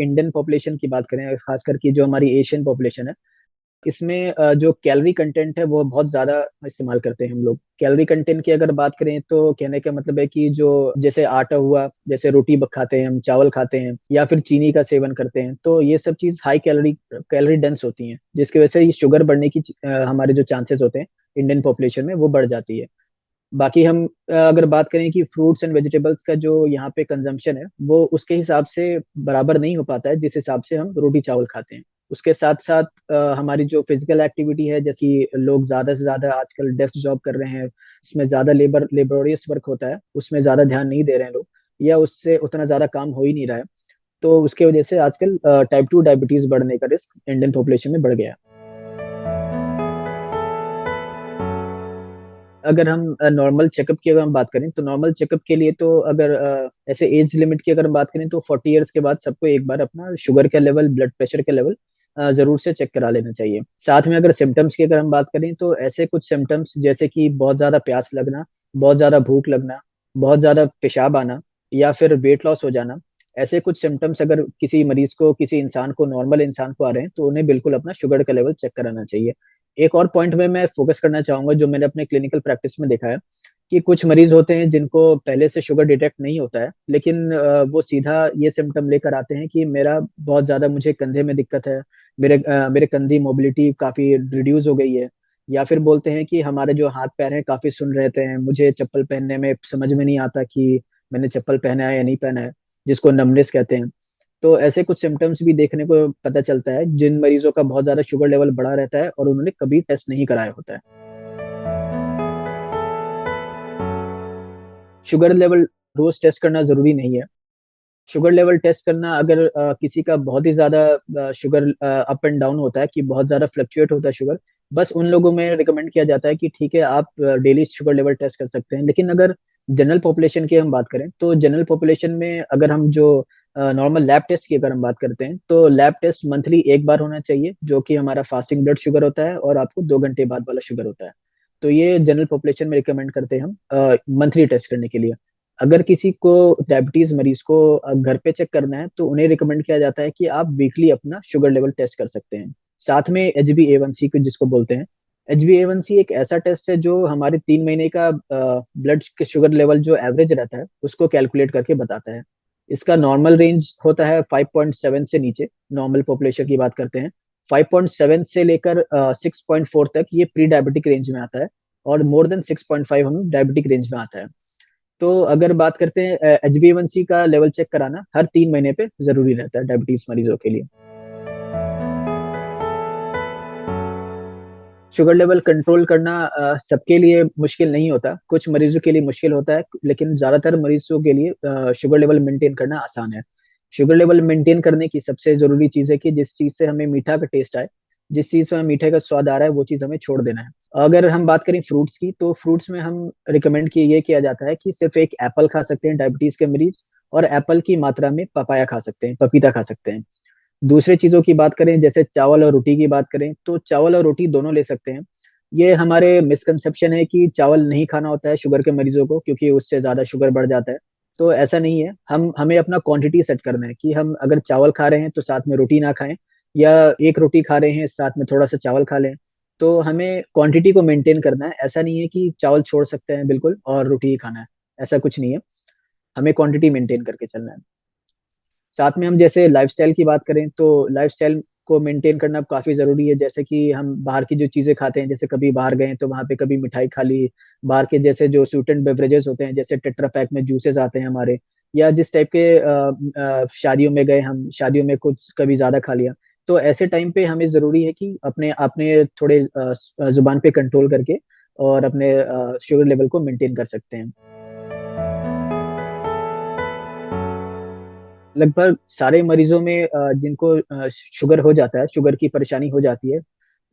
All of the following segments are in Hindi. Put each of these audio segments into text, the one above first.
इंडियन पॉपुलेशन की बात करें, खास करके जो हमारी एशियन पॉपुलेशन है, इसमें जो कैलोरी कंटेंट है वो बहुत ज्यादा इस्तेमाल करते हैं हम लोग। कैलोरी कंटेंट की अगर बात करें तो कहने का मतलब है कि जो जैसे आटा हुआ, जैसे रोटी खाते हैं हम, चावल खाते हैं, या फिर चीनी का सेवन करते हैं, तो ये सब चीज हाई कैलोरी कैलोरी डेंस होती हैं, जिसकी वजह से ये शुगर बढ़ने की हमारे जो चांसेस होते हैं इंडियन पॉपुलेशन में वो बढ़ जाती है। बाकी हम अगर बात करें कि फ्रूट्स एंड वेजिटेबल्स का जो यहाँ पे कंजम्पशन है वो उसके हिसाब से बराबर नहीं हो पाता है जिस हिसाब से हम रोटी चावल खाते हैं। उसके साथ साथ हमारी जो फिजिकल एक्टिविटी है, जैसे कि लोग ज्यादा से ज्यादा आजकल डेस्क जॉब कर रहे हैं, उसमें ज्यादा लेबोरियस वर्क होता है, उसमें ज्यादा ध्यान नहीं दे रहे हैं लोग, या उससे उतना ज्यादा काम हो ही नहीं रहा है। तो उसके वजह से आजकल टाइप 2 डायबिटीज बढ़ने का रिस्क इंडियन पॉपुलेशन में बढ़ गया है। अगर हम नॉर्मल चेकअप की अगर हम बात करें तो नॉर्मल चेकअप के लिए तो अगर ऐसे एज लिमिट की अगर हम बात करें तो 40 ईयर्स के बाद सबको एक बार अपना शुगर का लेवल, ब्लड प्रेशर का लेवल जरूर से चेक करा लेना चाहिए। साथ में अगर सिम्टम्स की अगर हम बात करें तो ऐसे कुछ सिम्टम्स जैसे कि बहुत ज्यादा प्यास लगना, बहुत ज्यादा भूख लगना, बहुत ज्यादा पेशाब आना, या फिर वेट लॉस हो जाना, ऐसे कुछ सिम्टम्स अगर किसी मरीज को, किसी इंसान को, नॉर्मल इंसान को आ रहे हैं तो उन्हें बिल्कुल अपना शुगर का लेवल चेक कराना चाहिए। एक और पॉइंट में मैं फोकस करना चाहूंगा जो मैंने अपने क्लिनिकल प्रैक्टिस में देखा है, कि कुछ मरीज होते हैं जिनको पहले से शुगर डिटेक्ट नहीं होता है, लेकिन वो सीधा ये सिम्टम लेकर आते हैं कि मेरा बहुत ज्यादा, मुझे कंधे में दिक्कत है, मेरे कंधे मोबिलिटी काफी रिड्यूस हो गई है, या फिर बोलते हैं कि हमारे जो हाथ पैर हैं काफी सुन रहते हैं, मुझे चप्पल पहनने में समझ में नहीं आता कि मैंने चप्पल पहना है या नहीं पहना है, जिसको नमनेस कहते हैं। तो ऐसे कुछ सिम्टम्स भी देखने को पता चलता है जिन मरीजों का बहुत ज्यादा शुगर लेवल बढ़ा रहता है और उन्होंने कभी टेस्ट नहीं कराया होता है। शुगर लेवल रोज टेस्ट करना जरूरी नहीं है। शुगर लेवल टेस्ट करना अगर किसी का बहुत ही ज्यादा शुगर अप एंड डाउन होता है, कि बहुत ज्यादा फ्लक्चुएट होता है शुगर, बस उन लोगों में रिकमेंड किया जाता है कि ठीक है आप डेली शुगर लेवल टेस्ट कर सकते हैं। लेकिन अगर जनरल पॉपुलेशन की हम बात करें तो जनरल पॉपुलेशन में अगर हम जो नॉर्मल लैब टेस्ट की अगर हम बात करते हैं तो लैब टेस्ट मंथली एक बार होना चाहिए, जो कि हमारा फास्टिंग ब्लड शुगर होता है और आपको 2 घंटे बाद वाला शुगर होता है। तो ये जनरल पॉपुलेशन में रिकमेंड करते हैं हम मंथली टेस्ट करने के लिए। अगर किसी को, डायबिटीज मरीज को घर पे चेक करना है तो उन्हें रिकमेंड किया जाता है कि आप वीकली अपना शुगर लेवल टेस्ट कर सकते हैं। साथ में HbA1c को जिसको बोलते हैं, HbA1c एक ऐसा टेस्ट है जो हमारे 3 महीने का ब्लड के शुगर लेवल जो एवरेज रहता है उसको कैलकुलेट करके बताता है। इसका नॉर्मल रेंज होता है 5.7 से नीचे, नॉर्मल पॉपुलेशन की बात करते हैं। 5.7 से लेकर 6.4 तक ये प्री डायबिटिक रेंज में आता है, और मोर देन 6.5 हम डायबिटिक रेंज में आता है। तो अगर बात करते हैं HbA1c का लेवल चेक कराना हर 3 महीने पे जरूरी रहता है डायबिटीज मरीजों के लिए। शुगर लेवल कंट्रोल करना सबके लिए मुश्किल नहीं होता, कुछ मरीजों के लिए मुश्किल होता है, लेकिन ज्यादातर मरीजों के लिए शुगर लेवल मेंटेन करना आसान है। शुगर लेवल मेंटेन करने की सबसे जरूरी चीज है कि जिस चीज से हमें मीठा का टेस्ट आए, जिस चीज में मीठे का स्वाद आ रहा है वो चीज हमें छोड़ देना है। अगर हम बात करें फ्रूट्स की, तो फ्रूट्स में हम रिकमेंड किए ये किया जाता है कि सिर्फ एक एप्पल खा सकते हैं डायबिटीज के मरीज, और एप्पल की मात्रा में पपाया खा सकते हैं, पपीता खा सकते हैं। दूसरे चीजों की बात करें, जैसे चावल और रोटी की बात करें, तो चावल और रोटी दोनों ले सकते हैं। ये हमारे मिसकंसेप्शन है कि चावल नहीं खाना होता है शुगर के मरीजों को, क्योंकि उससे ज्यादा शुगर बढ़ जाता है। तो ऐसा नहीं है, हमें अपना क्वांटिटी सेट करना है कि हम अगर चावल खा रहे हैं तो साथ में रोटी ना खाएं, या एक रोटी खा रहे हैं साथ में थोड़ा सा चावल खा लें। तो हमें क्वांटिटी को मेंटेन करना है, ऐसा नहीं है कि चावल छोड़ सकते हैं बिल्कुल और रोटी ही खाना है, ऐसा कुछ नहीं है। हमें क्वांटिटी मेंटेन करके चलना है। साथ में हम जैसे लाइफस्टाइल की बात करें तो लाइफस्टाइल को मेंटेन करना काफी जरूरी है। जैसे कि हम बाहर की जो चीजें खाते हैं, जैसे कभी बाहर गए तो वहां पे कभी मिठाई खा ली, बाहर के जैसे जो स्वीटेंड बेवरेजेस होते हैं, जैसे टेट्रा पैक में जूसेस आते हैं हमारे, या जिस टाइप के शादियों में गए हम, शादियों में कुछ कभी ज्यादा खा लिया, तो ऐसे टाइम पे हमें जरूरी है कि अपने अपने थोड़े जुबान पे कंट्रोल करके और अपने शुगर लेवल को मेंटेन कर सकते हैं। लगभग सारे मरीजों में जिनको शुगर हो जाता है, शुगर की परेशानी हो जाती है,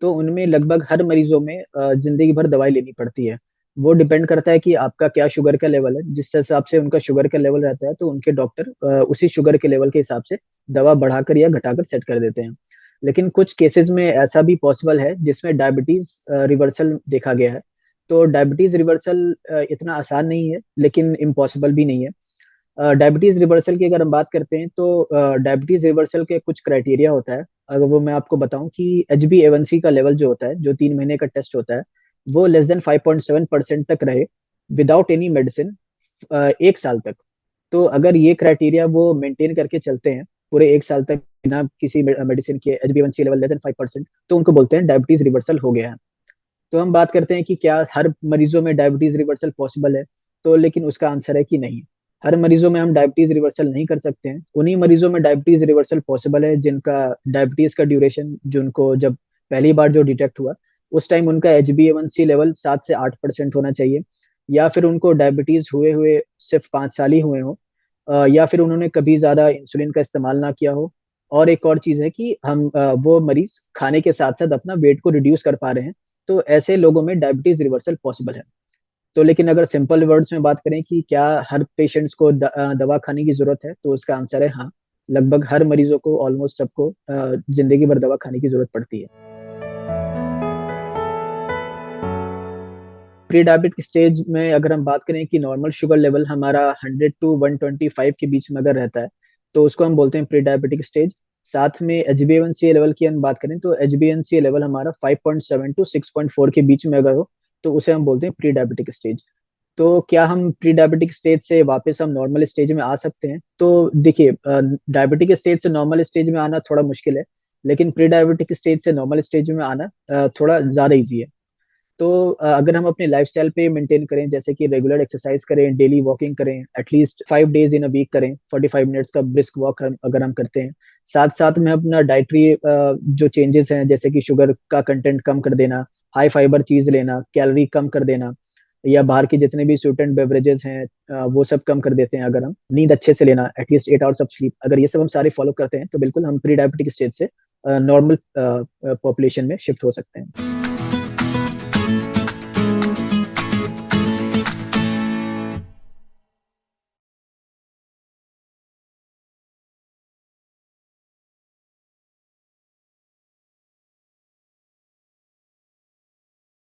तो उनमें लगभग हर मरीजों में जिंदगी भर दवाई लेनी पड़ती है। वो डिपेंड करता है कि आपका क्या शुगर का लेवल है, जिस हिसाब से उनका शुगर का लेवल रहता है तो उनके डॉक्टर उसी शुगर के लेवल के हिसाब से दवा बढ़ाकर या घटाकर सेट कर देते हैं। लेकिन कुछ केसेस में ऐसा भी पॉसिबल है जिसमें डायबिटीज रिवर्सल देखा गया है। तो डायबिटीज रिवर्सल इतना आसान नहीं है, लेकिन इम्पॉसिबल भी नहीं है। डायबिटीज रिवर्सल की अगर हम बात करते हैं तो डायबिटीज रिवर्सल के कुछ क्राइटेरिया होता है। अगर वो मैं आपको बताऊं कि HbA1c का लेवल जो होता है, जो 3 महीने का टेस्ट होता है, वो लेस देन 5.7% तक रहे विदाउट एनी मेडिसिन 1 साल तक। तो अगर ये क्राइटेरिया वो मेंटेन करके चलते हैं पूरे 1 साल तक बिना किसी मेडिसिन के, HbA1c लेवल लेस देन 5%, तो उनको बोलते हैं डायबिटीज रिवर्सल हो गया है। तो हम बात करते हैं कि क्या हर मरीजों में डायबिटीज रिवर्सल पॉसिबल है, तो लेकिन उसका आंसर है कि नहीं। हर मरीजों में हम डायबिटीज रिवर्सल नहीं कर सकते हैं। उन्हीं मरीजों में डायबिटीज रिवर्सल पॉसिबल है जिनका डायबिटीज का ड्यूरेशन, जिनको जब पहली बार जो डिटेक्ट हुआ उस टाइम उनका HbA1c लेवल 7 से 8% होना चाहिए, या फिर उनको डायबिटीज हुए हुए सिर्फ 5 साल ही हुए हो, या फिर उन्होंने कभी ज्यादा इंसुलिन का इस्तेमाल ना किया हो। और एक और चीज है कि वो मरीज खाने के साथ साथ अपना वेट को रिड्यूस कर पा रहे हैं, तो ऐसे लोगों में डायबिटीज रिवर्सल पॉसिबल है। तो लेकिन अगर सिंपल वर्ड्स में बात करें कि क्या हर पेशेंट्स को दवा खाने की जरूरत है, तो उसका आंसर है हाँ। लगभग हर मरीजों को, ऑलमोस्ट सबको जिंदगी भर दवा खाने की जरूरत पड़ती है। प्री डायबिटिक स्टेज में अगर हम बात करें कि नॉर्मल शुगर लेवल हमारा 100 to 125 के बीच में अगर रहता है, तो उसको हम बोलते हैं प्री डायबिटिक स्टेज। साथ में HbA1c लेवल की हम बात करें तो HbA1c लेवल हमारा 5.7 to 6.4 के बीच में अगर हो, तो उसे हम बोलते हैं प्री डायबिटिक स्टेज। तो क्या हम प्री डायबिटिक स्टेज से वापस हम नॉर्मल स्टेज में आ सकते हैं? तो देखिए, डायबिटिक स्टेज से नॉर्मल स्टेज में आना थोड़ा मुश्किल है, लेकिन प्री डायबिटिक स्टेज से नॉर्मल स्टेज में आना थोड़ा ज्यादा इजी है। तो अगर हम अपने लाइफस्टाइल पे मेंटेन करें, जैसे कि रेगुलर एक्सरसाइज करें, डेली वॉकिंग करें, at least 5 days in a week करें, 45 मिनट्स का ब्रिस्क वॉक अगर हम करते हैं, साथ साथ में अपना डाइटरी जो चेंजेस हैं, जैसे कि शुगर का कंटेंट कम कर देना, हाई फाइबर चीज लेना, कैलोरी कम कर देना, या बाहर के जितने भी स्वीटेंड बेवरेजेस हैं वो सब कम कर देते हैं, अगर हम नींद अच्छे से लेना, एटलीस्ट 8 आवर्स ऑफ स्लीप, अगर ये सब हम सारे फॉलो करते हैं, तो बिल्कुल हम प्री डायबिटिक स्टेज से नॉर्मल पॉपुलेशन में शिफ्ट हो सकते हैं।